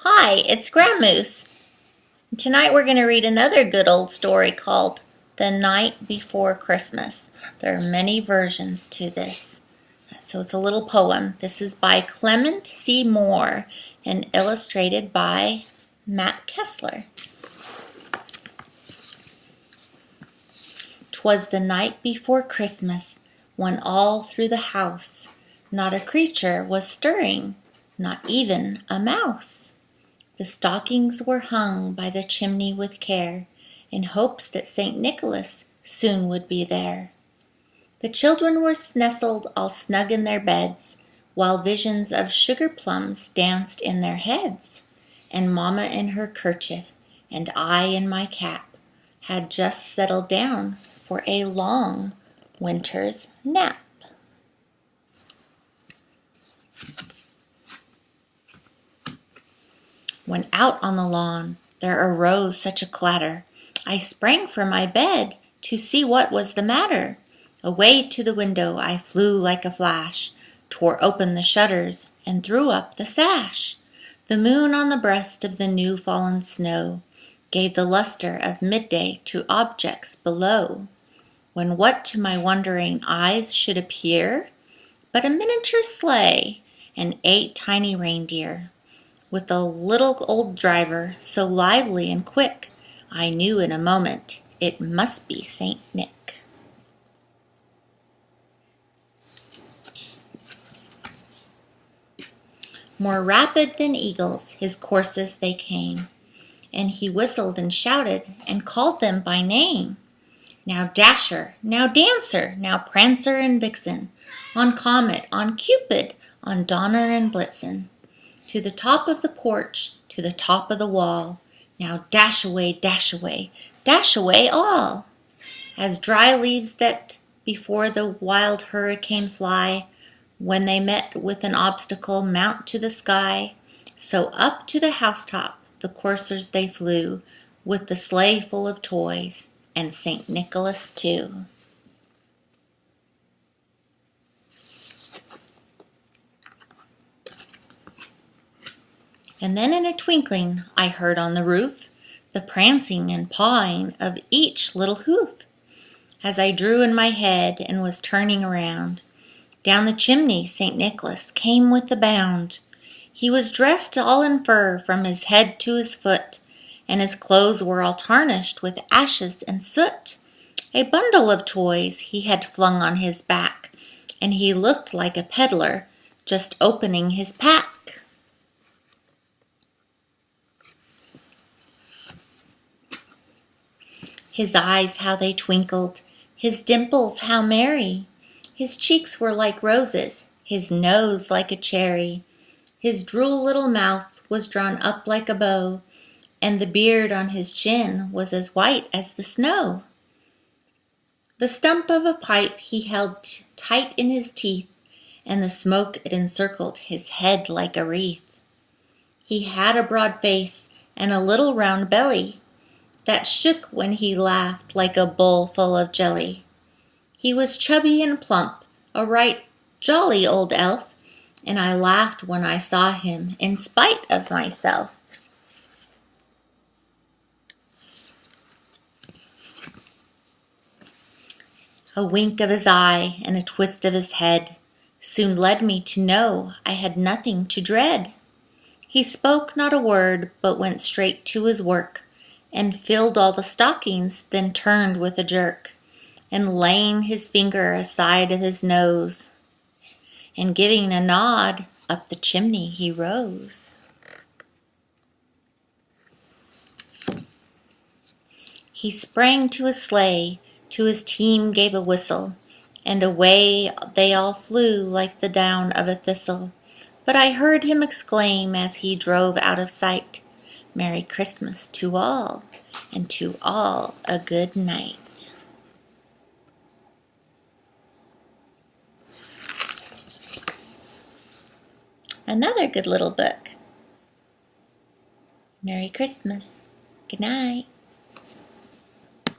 Hi, it's GramMoose. Tonight we're going to read another good old story called The Night Before Christmas. There are many versions to this. So it's a little poem. This is by Clement C. Moore and illustrated by Matt Kessler. 'Twas the night before Christmas, when all through the house not a creature was stirring, not even a mouse. The stockings were hung by the chimney with care, in hopes that St. Nicholas soon would be there. The children were nestled all snug in their beds, while visions of sugar plums danced in their heads, and Mamma in her kerchief, and I in my cap, had just settled down for a long winter's nap. When out on the lawn there arose such a clatter, I sprang from my bed to see what was the matter. Away to the window I flew like a flash, tore open the shutters and threw up the sash. The moon on the breast of the new fallen snow gave the luster of midday to objects below, when what to my wondering eyes should appear but a miniature sleigh and 8 tiny reindeer, with a little old driver so lively and quick, I knew in a moment it must be Saint Nick. More rapid than eagles his courses they came, and he whistled and shouted and called them by name. Now Dasher, now Dancer, now Prancer and Vixen, on Comet, on Cupid, on Donner and Blitzen, to the top of the porch, to the top of the wall, now dash away, all. As dry leaves that before the wild hurricane fly, when they met with an obstacle mount to the sky, so up to the housetop the coursers they flew, with the sleigh full of toys, and St. Nicholas too. And then in a twinkling I heard on the roof the prancing and pawing of each little hoof. As I drew in my head and was turning around, down the chimney St. Nicholas came with a bound. He was dressed all in fur from his head to his foot, and his clothes were all tarnished with ashes and soot. A bundle of toys he had flung on his back, and he looked like a peddler just opening his pack. His eyes how they twinkled, his dimples how merry, his cheeks were like roses, his nose like a cherry, his droll little mouth was drawn up like a bow, and the beard on his chin was as white as the snow. The stump of a pipe he held tight in his teeth, and the smoke it encircled his head like a wreath. He had a broad face and a little round belly that shook when he laughed like a bowl full of jelly. He was chubby and plump, a right jolly old elf, and I laughed when I saw him in spite of myself. A wink of his eye and a twist of his head soon led me to know I had nothing to dread. He spoke not a word, but went straight to his work, and filled all the stockings, then turned with a jerk, and laying his finger aside of his nose, and giving a nod, up the chimney he rose. He sprang to his sleigh, to his team gave a whistle, and away they all flew like the down of a thistle. But I heard him exclaim as he drove out of sight, Merry Christmas to all, and to all a good night. Another good little book. Merry Christmas. Good night.